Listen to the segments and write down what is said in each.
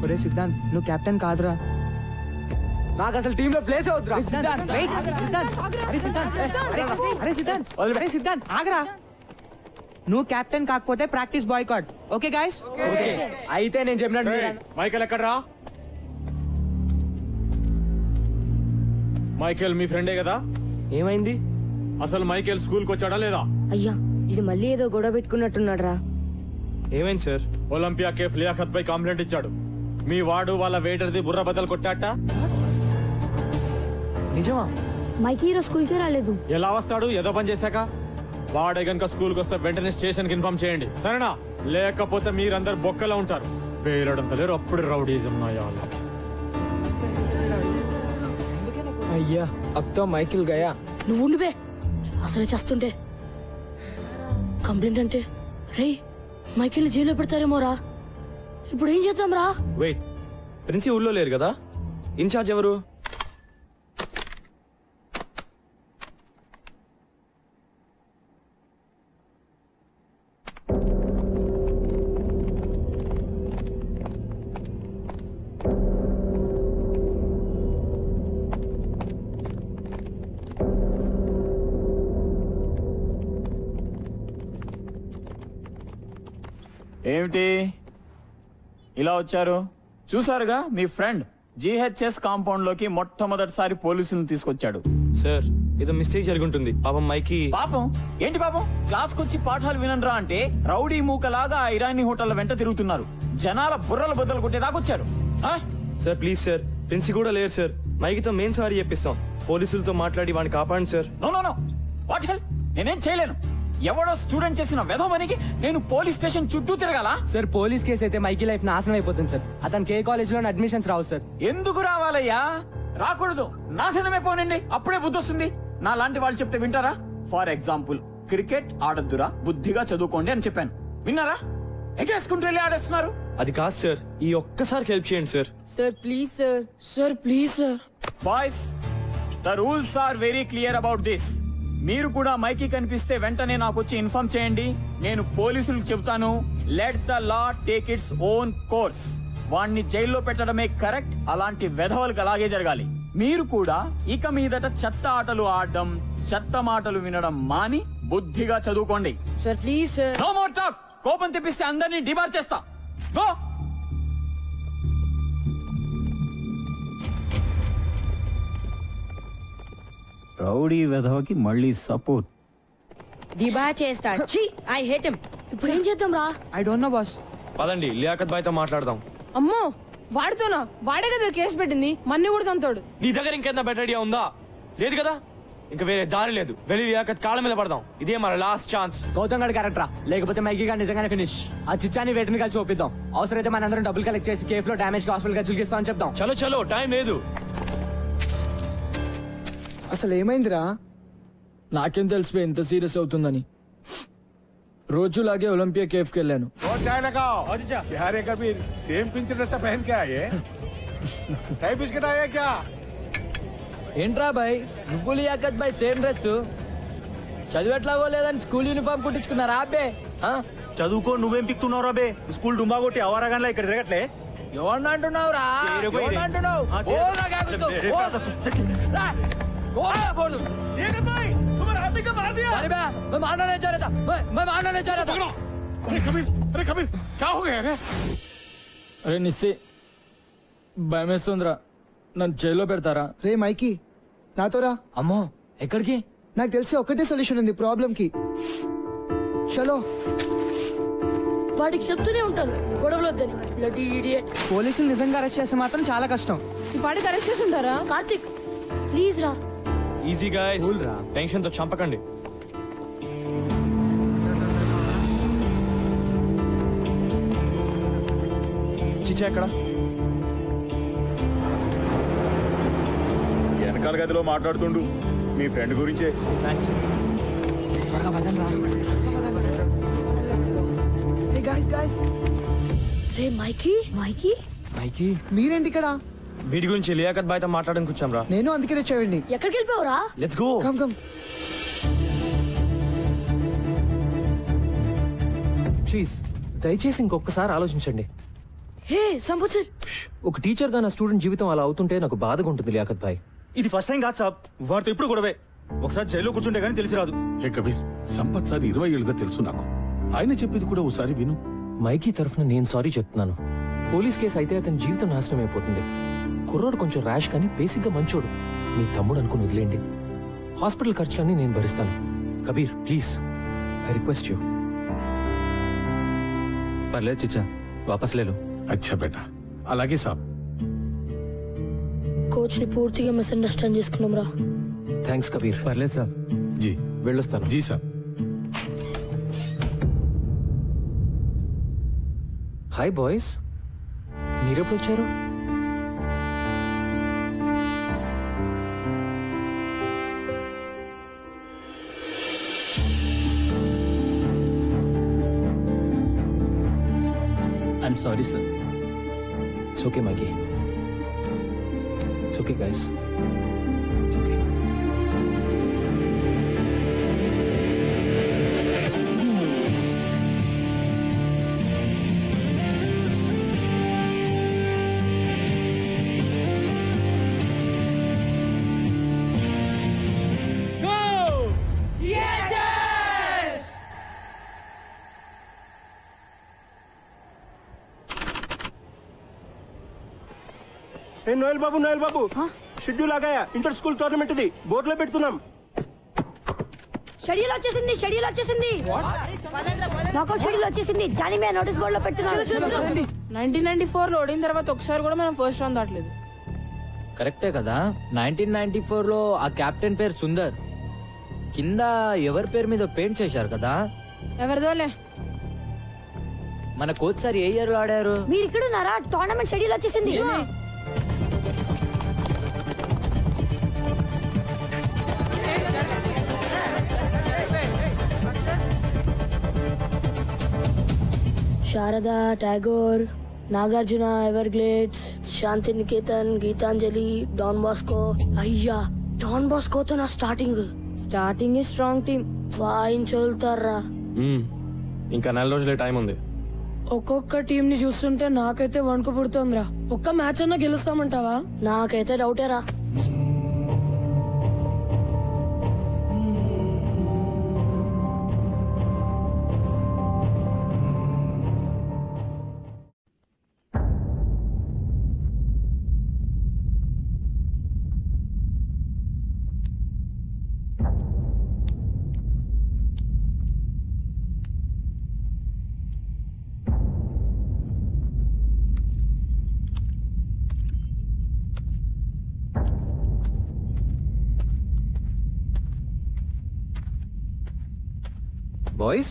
ఒరే సిద్ధాంత్ నువ్వు కెప్టెన్ కాదురా. నాకు అసలు టీమ్ లో ప్లేస్ అవుతురా. అరే సిద్ధాంత్ ఆగరా. నువ్వు కెప్టెన్ కాకపోతే ప్రాక్టీస్ బాయ్కాట్. Okay guys? అయితే నేను చెప్పినట్టు మైకేల్ ఎక్కడ్రా? మైకేల్ మీ ఫ్రెండే కదా? ఏమైంది? అసలు మైకేల్ స్కూల్ కి వచ్చాడా లేదా? అయ్యా ఇది మళ్ళీ ఏదో గొడవ పెట్టుకున్నట్టున్నాడు రా. ఏమైంది సార్? ఒలింపియా కేఫ్ లియాఖత్ పై కంప్లైంట్ ఇచ్చాడు. మీ వాడు వాళ్ళ వెయిటర్ ది బుర్ర బద్దలు కొట్టాట. నిజమా? మైకి ఈరోజు స్కూల్ కి రాలేదు. ఎలా వస్తాడు? ఏదో పని చేశాక. వాడే గనుక స్కూల్ కి వస్తే వెంటనే స్టేషన్ కి ఇన్ఫార్మ్ చేయండి, సరేనా? లేకపోతే మీరందరు బొక్కలో ఉంటారు. వేలడంత లేరు అప్పుడు రౌడీజం నాయాల. అయ్యా అబ్తో మైకిల్ గయా. నువ్వు ఉండిపే అసలు చేస్తుంటే కంప్లైంట్ అంటే రే మైకిల్ జైల్లో పెడతారేమో రా. ఇప్పుడు ఏం చేద్దాం రా? వెయిట్, ప్రిన్సి ఊళ్ళో లేరు కదా? ఇన్ఛార్జ్ ఎవరు? ఏమిటి ఇలా వచ్చారు? చూసారుగా మీ ఫ్రెండ్ జిహెచ్ఎస్ కాంపౌండ్ లోకి మొట్టమొదటిసారి పోలీసులను తీసుకొచ్చాడు. సార్ ఏదో మిస్టేక్ జరుగుంటుంది. పాపం మైకి. పాపం ఏంటి పాపం? క్లాస్ కొచ్చి పాఠాలు వినరా అంటే రౌడీ మూకలాగా ఇరానీ హోటల్ వెంట తిరుగుతున్నారు. జనాల బుర్రల బద్దలు కొట్టేదాకొచ్చారు. సార్ ప్లీజ్ సార్, ప్రిన్సి కూడా లేరు సార్. మైకితో మేం సారీ చెప్పిస్తాం. పోలీసులతో మాట్లాడి వాడిని కాపాడండి sir. No no no, what hell? నేనేం చేయలేను. ఎవడో స్టూడెంట్ చేసిన వెధవనికి నేను పోలీస్ స్టేషన్ చుట్టూ తిరగాల? సార్ పోలీస్ కేసు అయితే మైకి లైఫ్ నాశనం అయిపోతుంది సార్. అతనికి ఏ కాలేజ్ లో అడ్మిషన్స్ రావు సార్. ఎందుకు రావాలయ్యా? రాకూడదు. నాశనమే పోనండి, అప్పుడే బుద్ధి వస్తుంది. నా లాంటి వాళ్ళు చెప్తే వింటారా? ఫర్ ఎగ్జాంపుల్ క్రికెట్ ఆడద్దురా, బుద్ధిగా చదువుకోండి అని చెప్పాను. విన్నారా? ఎగేసుకుంటూ వెళ్ళి ఆడేస్తున్నారు. అది కాదు సార్, ఈ ఒక్కసారికి హెల్ప్ చేయండి sir. Sir please sir. Sir please sir. Boys, the rules are very clear about this. మీరు కూడా మైకి కనిపిస్తే వెంటనే నాకు వచ్చి ఇన్ఫార్మ్ చేయండి. నేను పోలీసులకు చెబుతాను. Let the law take its own course. వాణ్ణి జైల్లో పెట్టడమే కరెక్ట్. అలాంటి వెధవలకు అలాగే జరగాలి. మీరు కూడా ఇక మీదట చెత్త ఆటలు ఆడడం, చెత్త మాటలు వినడం మాని బుద్ధిగా చదువుకోండి. Sir please sir. No more talk. కోపం తెప్పిస్తే అందరినీ డిబార్ చేస్తా. గో. రౌడీ వెధవకి మళ్ళీ సపోర్ట్. దిబా చేస్తా. ఛీ, ఐ హేట్ హిమ్. ఇప్పుడు ఏం చేద్దాం రా? I don't know boss. పదండి లియాఖత్ బాయ్తో మాట్లాడదాం. అమ్మో వాడితోనా? వాడే కదా కేసు పెట్టింది, మన్ని కూడా తంతాడు. నీ దగ్గర ఇంకేంత బెటర్ ఐడియా ఉందా? లేదు కదా? ఇంకా వేరే దారి లేదు. వెళ్ళి లియాఖత్ కాళ్ళ మీద పడదాం. ఇదే మన లాస్ట్ ఛాన్స్. గౌతమ్ గడ్ క్యారెక్టరా, లేకపోతే మైకి గారు నిజంగానే ఫినిష్. ఆ చిచ్చాని వేటిని కలిసి చూపిద్దాం. అవసరమైతే మనందరం డబ్బులు కలెక్ట్ చేసి కేఫ్ లో డామేజ్ హాస్పిటల్ ఖర్చులు ఇస్తామని చెప్దాం. చలో చలో, టైం లేదు. అసలు ఏమైందిరా? నాకేం తెలిసిపోయి ఎంత సీరియస్ అవుతుందని. రోజులాగే ఒలింపియా కేఫ్ కి వెళ్ళాను. ఏంట్రా బాయ్, నువ్వు లియాఖత్ బాయ్ సేమ్ డ్రెస్. చదివేట్లాగో లేదని స్కూల్ యూనిఫామ్ కుట్టించుకున్నారా అబ్బే? చదువుకో, నువ్వేం పిక్తున్నావు రాబే? స్కూల్ డుంబా కొట్టి అవరాగానే ఇక్కడ తిరగట్లే. ఎవరిని అంటున్నావురా? ఎవరిని అంటున్నావు? అరే నిస్సి, భయమేస్తుందిరా. నన్ను జైల్లో పెడతారా? రే మైకి నాతోరా. అమ్మో ఎక్కడికి? నాకు తెలిసి ఒకటే సొల్యూషన్ ఉంది ప్రాబ్లం కి. చలో. వాడికి చెప్తూనే ఉంటాను గొడవలు వద్దని. Bloody idiot. పోలీసులు నిజంగా అరెస్ట్ చేస్తే మాత్రం చాలా కష్టం. ఈ పాటికి అరెస్ట్ చేసి ఉంటారా? కార్తిక్ ప్లీజ్ రా. ఈజీ గాయ్స్, టెన్షన్ తో చంపకండి. చిచ్చా ఎక్కడ? వెనకాల గదిలో మాట్లాడుతుండు మీ ఫ్రెండ్ గురించే. థ్యాంక్స్. త్వరగా పదండి రా. Hey guys guys. రే మైకి. మైకి మైకి మీరేంటి ఇక్కడ? వీడి గురించి లియాఖత్ బాయ్తో మాట్లాడడానికి వచ్చాం రా. నేను అందుకే తెచ్చేవాడిని. ఎక్కడికి వెళ్ళిపోవరా? Let's go. Come come. Please దయచేసి ఇంకొకసారి ఆలోచించండి. హే సంపత్ సార్, ఒక టీచర్ గా నా స్టూడెంట్ జీవితం అలా అవుతుంటే నాకు బాధగా ఉంటుంది లియాకత్ భాయ్. ఇది ఫస్ట్ టైం కాదు సాబ్, వాడితో ఇప్పుడు గొడవే. ఒకసారి జైల్లో కూర్చుంటే గానీ తెలిసి రాదు. హే కబీర్, సంపత్ సార్ 20 ఏళ్ళుగా తెలుసు నాకు. ఆయన చెప్పేది కూడా ఒకసారి విను. మైకీ తరఫున నేను సారీ చెప్తున్నాను. పోలీస్ కేసు అయితే అతని జీవితం నాశనం అయిపోతుంది. కుర్రోడు కొంచెం ర్యాష్ కానీ బేసిక్ గా మంచోడు. మీ తమ్ముడు అనుకుని వదిలేండి. హాస్పిటల్ ఖర్చులన్నీ నేను భరిస్తాను. Kabir please, I request you. పర్లేదు చిచ్చా, వాపస్ లేలో. అచ్చా బేటా, అలాగే సాబ్. కోచ్ ని పూర్తిగా మిస్అండర్స్టాండ్ చేసుకున్నాం రా. థ్యాంక్స్ కబీర్. పర్లేదు సాబ్. జీ వెళ్ళొస్తాను. జీ సాబ్. హాయ్ బాయ్స్, మీరెప్పుడు వచ్చారు? I'm sorry sir. It's okay, Mikey. It's okay, guys. It's okay. Noel బాబు షెడ్యూల్ ఆగాయా? ఇంటర్ స్కూల్ టోర్నమెంట్ ఇది, బోర్డులో పెడుతున్నాం. షెడ్యూల్ వచ్చేసింది. నాకౌట్ షెడ్యూల్ వచ్చేసింది. జానీ మే నోటీస్ బోర్డ్ లో పెడుతున్నాను. 1994 లో ఓడిన తర్వాత ఒకసారి కూడా మనం ఫస్ట్ రౌండ్ దాటలేదు. కరెక్టే కదా. 1994 లో ఆ కెప్టెన్ పేరు సుందర్. కింద ఎవరి పేరు మీద పెయింట్ చేశారు కదా. ఎవరిదోలే. మన కోచ్ సార్ ఏ ఇయర్ లో ఆడారు? మీరు ఇక్కడ ఉన్నారా? టోర్నమెంట్ షెడ్యూల్ వచ్చేసింది. శారదా, టాగోర్, నాగార్జున, ఎవర్గ్లేడ్స్, శాంతి నికేతన్, గీతాంజలి, డాన్ బాస్కో. అయ్యా, డాన్ బాస్కోతో నా స్టార్టింగ్ స్ట్రాంగ్ టీమ్. వాయించోల్తారా. ఇంకా 4 రోజులే టైం ఉంది. ఒక్కొక్క టీం ని చూస్తుంటే నాకైతే వణుకు పుడుతోందిరా. ఒక్క మ్యాచ్ అన్నా గెలుస్తామంటావా? నాకైతే డౌటేరా. బాయ్స్,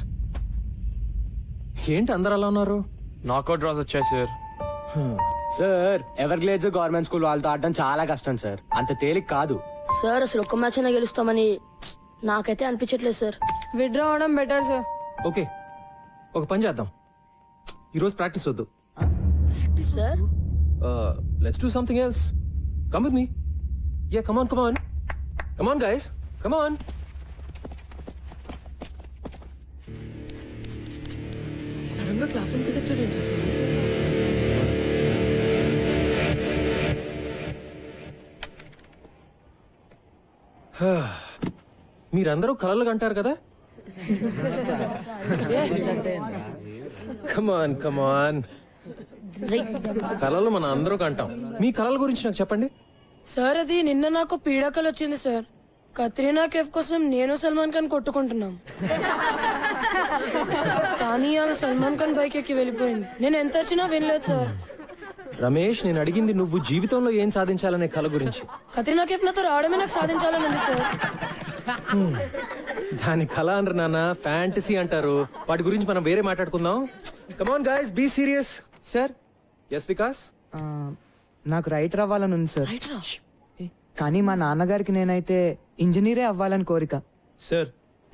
ఏంటి అందరు అలా ఉన్నారు? నాకౌట్ డ్రాస్ వచ్చాయి sir. Sir, Everglades government school వాళ్ళతో ఆడడం చాలా కష్టం సార్. అంత తేలిక కాదు సార్. అసలు ఒక్క మ్యాచ్ అయినా గెలుస్తామని నాకైతే అనిపించట్లేదు సార్. విత్డ్రా అవడం బెటర్ సార్. ఓకే, ఒక పని చేద్దాం. ఈరోజు ప్రాక్టీస్ వద్దు. Sir, let's do something else. Come with me. Yeah, come on guys, come on. Sudden గా క్లాస్ రూమ్ కి తెచ్చాడు సార్. మీరందరూ కలలు కంటారు కదా. కమాన్. కలలు మన అందరూ కంటాం. మీ కలల గురించి నాకు చెప్పండి. సార్, అది నిన్న నాకు పీడాకలు వచ్చింది సార్. కత్రీనా కేఫ్ కోసం నేను సల్మాన్ ఖాన్ కొట్టుకుంటున్నాం. కానీ ఆమె సల్మాన్ ఖాన్ బైక్ ఎక్కి వెళ్ళిపోయింది. నేను ఎంత వచ్చినా వినలేదు సార్. రమేష్, నేను అడిగింది నువ్వు జీవితంలో ఏం సాధించాలనే కల గురించి. కత్రీనా కేఫ్ నాతో రావడమే నాకు సాధించాలని ఉంది సార్. దాని కళ అనరు నాన్న, ఫ్యాంటసీ అంటారు. వాటి గురించి మనం వేరే మాట్లాడుకుందాం. Come on guys, be serious. Sir. Yes Vikas. నాకు రైటర్ అవ్వాలని ఉంది సార్. కానీ మా నాన్నగారికి నేనైతే ఇంజనీరే అవ్వాలని కోరిక. సార్,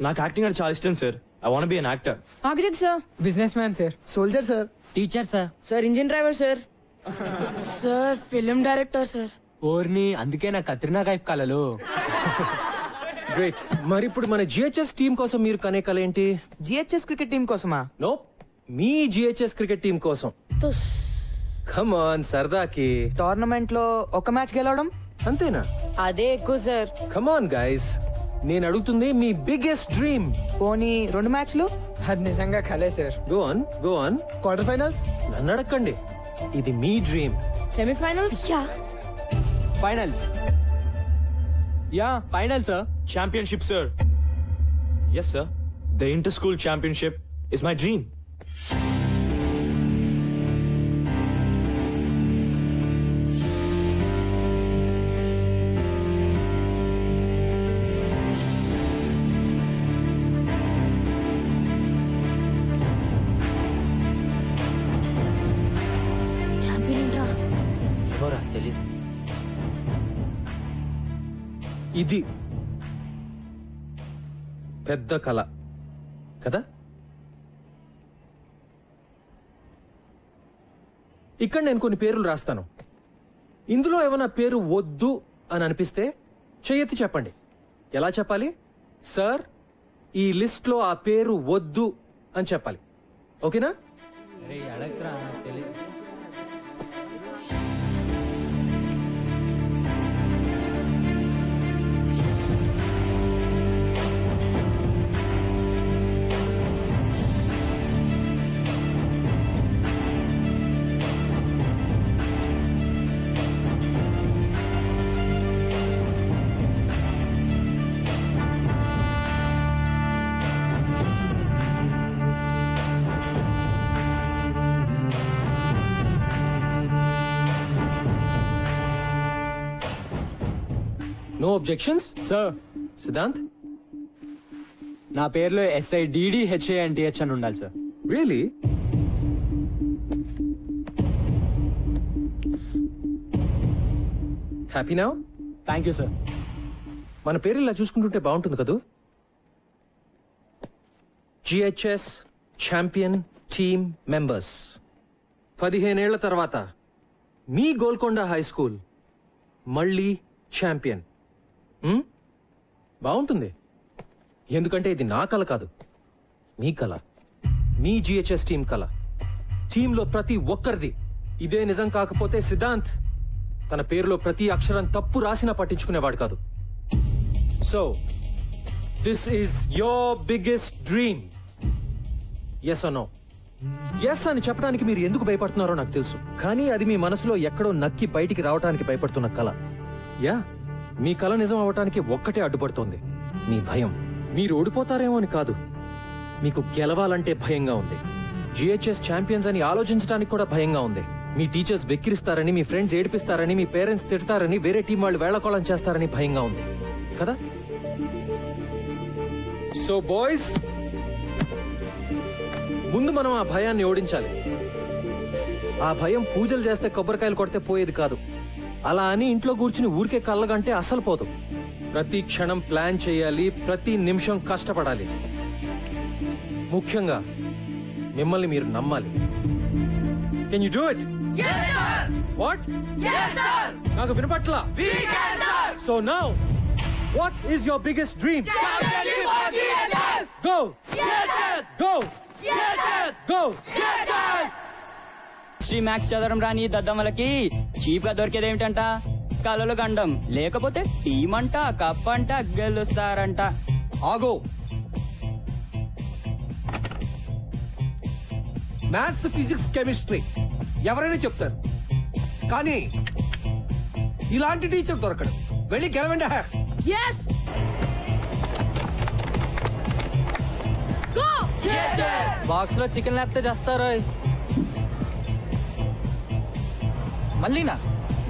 నాకు యాక్టింగ్ అంటే చాలా ఇష్టం sir. I want be an actor. Architect sir. Business man sir. Soldier sir. Teacher sir. Sir, engine driver sir. Sir, film director sir. ఓర్ని, అందుకే నా కత్రినా కైఫ్ కలలు. గ్రేట్. మరి ఇప్పుడు మన జిహెచ్ఎస్ టీం కోసం మీరు కనే కల ఏంటి? జిహెచ్ఎస్ క్రికెట్ టీం కోసమా? నో, మీ జిహెచ్ఎస్ క్రికెట్ టీం కోసం. కమ్ ఆన్ సరదాకి. టోర్నమెంట్ లో ఒక మ్యాచ్ గెలవడం అంతేనా? అదే ఎక్కువ సార్. కమ్ ఆన్ గైస్, నేను అడుగుతుంది మీ బిగ్గెస్ట్ డ్రీమ్. పోనీ 2 మ్యాచ్లు? అది నిజంగా కలే సార్. Go on. Quarter finals? నన్ను అడగండి, ఇది మీ dream. Semifinals? Finals? Yeah final sir. Championship, sir. Yes, sir. The inter-school championship is my dream. ఎవరా తెలీదు. ఇది పెద్ద కళ కదా. ఇక్కడ నేను కొన్ని పేర్లు రాస్తాను. ఇందులో ఏమైనా పేరు వద్దు అని అనిపిస్తే చెయ్యెత్తి చెప్పండి. ఎలా చెప్పాలి? సార్, ఈ లిస్ట్ లో ఆ పేరు వద్దు అని చెప్పాలి. ఓకేనా? No objections sir. సిద్ధాంత్, నా పేరులో SIDDHANTH అని ఉండాలి sir. Really? Happy now? Thank you sir. మన పేరు ఇలా చూసుకుంటుంటే బాగుంటుంది కదూ. GHS champion team members. 15 ఏళ్ల తర్వాత మీ గోల్కొండ హై స్కూల్ మళ్ళీ ఛాంపియన్. బాగుంటుంది, ఎందుకంటే ఇది నా కల కాదు, మీ కల, మీ GHS టీం కల, టీంలో ప్రతి ఒక్కరిది. ఇదే నిజం కాకపోతే సిద్ధాంత్ తన పేరులో ప్రతి అక్షరం తప్పు రాసినా పట్టించుకునేవాడు కాదు. So this is your biggest dream. Yes or no? Yes అని చెప్పడానికి మీరు ఎందుకు భయపడుతున్నారో నాకు తెలుసు, కానీ అది మీ మనసులో ఎక్కడో నక్కి బయటికి రావడానికి భయపడుతున్న కల. యా, మీ కల నిజం అవటానికి ఒక్కటే అడ్డుపడుతోంది, మీ భయం. మీరు ఓడిపోతారేమో అని కాదు, మీకు గెలవాలంటే భయంగా ఉంది. GHS ఛాంపియన్స్ అని ఆలోచించడానికి కూడా భయంగా ఉంది. మీ టీచర్స్ వెక్కిరిస్తారని, మీ ఫ్రెండ్స్ ఏడిపిస్తారని, మీ పేరెంట్స్ తిడతారని, వేరే టీం వాళ్ళు వేళకోళం చేస్తారని భయంగా ఉంది కదా. సో బాయ్స్, ముందు మనం ఆ భయాన్ని ఓడించాలి. ఆ భయం పూజలు చేస్తే కొబ్బరికాయలు కొడితే పోయేది కాదు. అలా అని ఇంట్లో కూర్చుని ఊరికే కళ్ళగంటే అస్సలు పోదు. ప్రతి క్షణం ప్లాన్ చేయాలి, ప్రతి నిమిషం కష్టపడాలి. ముఖ్యంగా మిమ్మల్ని మీరు నమ్మాలి. Can you do it? What? నాకు వినపట్లా. So now what is your biggest dream? Go go go. History maths చదవడం రాని దద్దమ్మలకి చీప్ గా దొరికేది ఏమిటంట? కలలు గండం, లేకపోతే టీం అంట, కప్ అంట, గెలుస్తారంట. ఆగో, మ్యాథ్స్, ఫిజిక్స్, కెమిస్ట్రీ ఎవరైనా చెప్తారు, కానీ ఇలాంటి టీచర్ దొరకడు. వెళ్ళి గెలవండి. బాక్స్ లో చికెన్ లేకపోతే చేస్తారా? మళ్ళీనా?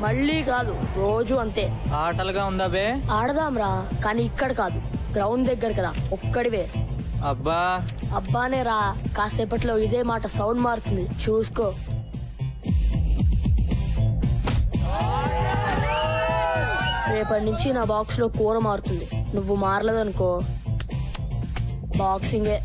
మళ్ళీ కాదు, రోజు అంతే. ఆటలుగా ఉందా బే? ఆడదాంరా, కానీ ఇక్కడ కాదు, గ్రౌండ్ దగ్గర కదా, ఒక్కడివే. అబ్బా అబ్బానే రా, కాసేపట్లో ఇదే మాట సౌండ్ మారుతుంది, చూసుకో. రేపటి నుంచి నా బాక్స్ లో కూర మారుతుంది. నువ్వు మారలేదనుకో బాక్సింగే.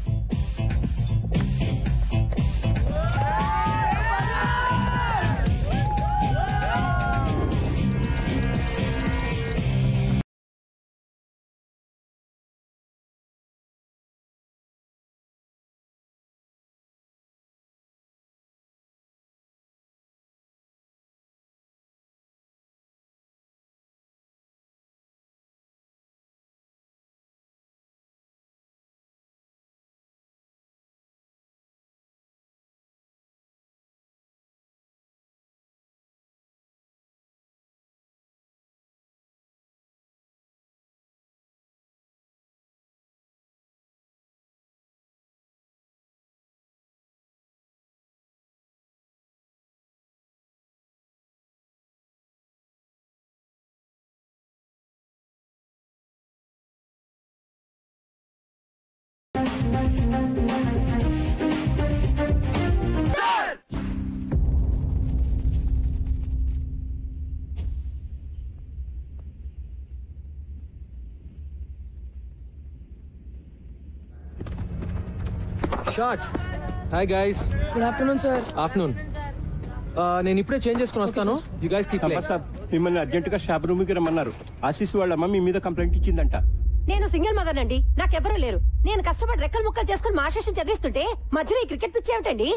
Shot. Hi guys. Good afternoon sir. Afternoon. నేను ఇప్పుడే చేంజ్ చేసుకుని వస్తాను. You guys keep playing. Sir మిమ్మల్ని అర్జెంట్ గా షాప్ రూమ్ కి రమ్మన్నారు. ఆశీస్ వాళ్ళ అమ్మ మీ మీద కంప్లైంట్ ఇచ్చిందంట. నేను సింగిల్ మదర్ అండి, నాకెవరూ లేరు. నేను కష్టపడి రెక్కలు ముక్కలు చేసుకుని మాస్టర్స్ చదివిస్తుంటే మధ్యలో ఈ క్రికెట్ పిచ్చి ఏమిటండి?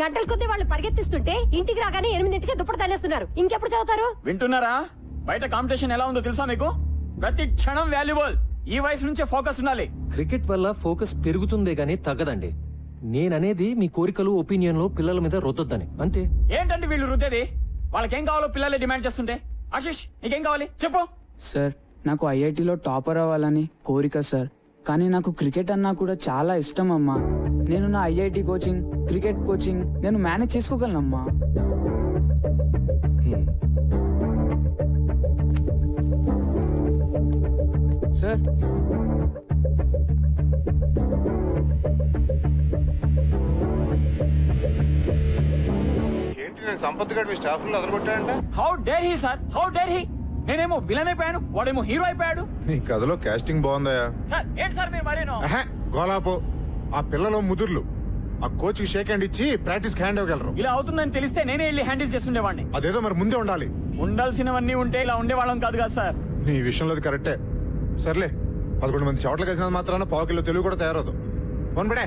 గంటల కొద్దీ వాళ్ళు పరిగెత్తిస్తుంటే ఇంటికి రాగానే 8 దుప్పటి తల్లేస్తున్నారు. ఇంకెప్పుడు చదువుతారు? వింటున్నారా? బయట కాంపిటీషన్ ఎలా ఉందో తెలుసా మీకు? ప్రతి క్షణం వాల్యుబుల్. ఈ వయసు నుంచే ఫోకస్ ఉండాలి. క్రికెట్ వల్ల ఫోకస్ పెరుగుతుందే గానీ తగ్గదండి. నేననేది మీ కోరికలు ఒపీనియన్లు పిల్లల మీద రుద్దొద్దని అంతే. ఏంటంటే వీళ్ళు రుద్దేది? వాళ్ళకేం కావాలో పిల్లలే డిమాండ్ చేస్తుంటే. ఆశీష్ నీకేం కావాలి చెప్పు. సార్ నాకు ఐఐటిలో టాపర్ అవ్వాలని కోరిక సార్. కానీ నాకు క్రికెట్ అన్నా కూడా చాలా ఇష్టం అమ్మా. నేను నా ఐఐటి కోచింగ్, క్రికెట్ కోచింగ్ నేను మేనేజ్ చేసుకోగలనమ్మా. సార్ ఏంటి నేను సంపత్ గారు మీ స్టాఫ్ లో అదరగొట్టాడంట? How dare he sir, how dare he? నేనేమో విలన్ అయిపోయాను, వాడేమో హీరో అయిపోయాడు. నీ కథలో కాస్టింగ్ బాగుందయా? సార్ ఏంటి సార్ మీరు మరేనో? గోలాపో. ఆ పిల్లలు ముదుర్లు ఆ కోచ్ కి షేక్ హ్యాండ్ ఇచ్చి ప్రాక్టీస్ హ్యాండ్ ఇవ్వగలరు. ఇలా అవుతుందని తెలిస్తే నేనే వెళ్ళి హ్యాండిల్ చేస్తుండేవాడిని. అదేదో మరి ముందే ఉండాలి. ఉండాల్సినవన్నీ ఉంటే ఇలా ఉండేవాళ్ళం కాదు కదా సార్. నీ విషయంలో అది కరెక్టే. సర్లే 11 మంది చోట్ల కలిసినంత మాత్రాన పావు కిలో తెలుగు కూడా తయారవుదు. ఫోన్ పడే.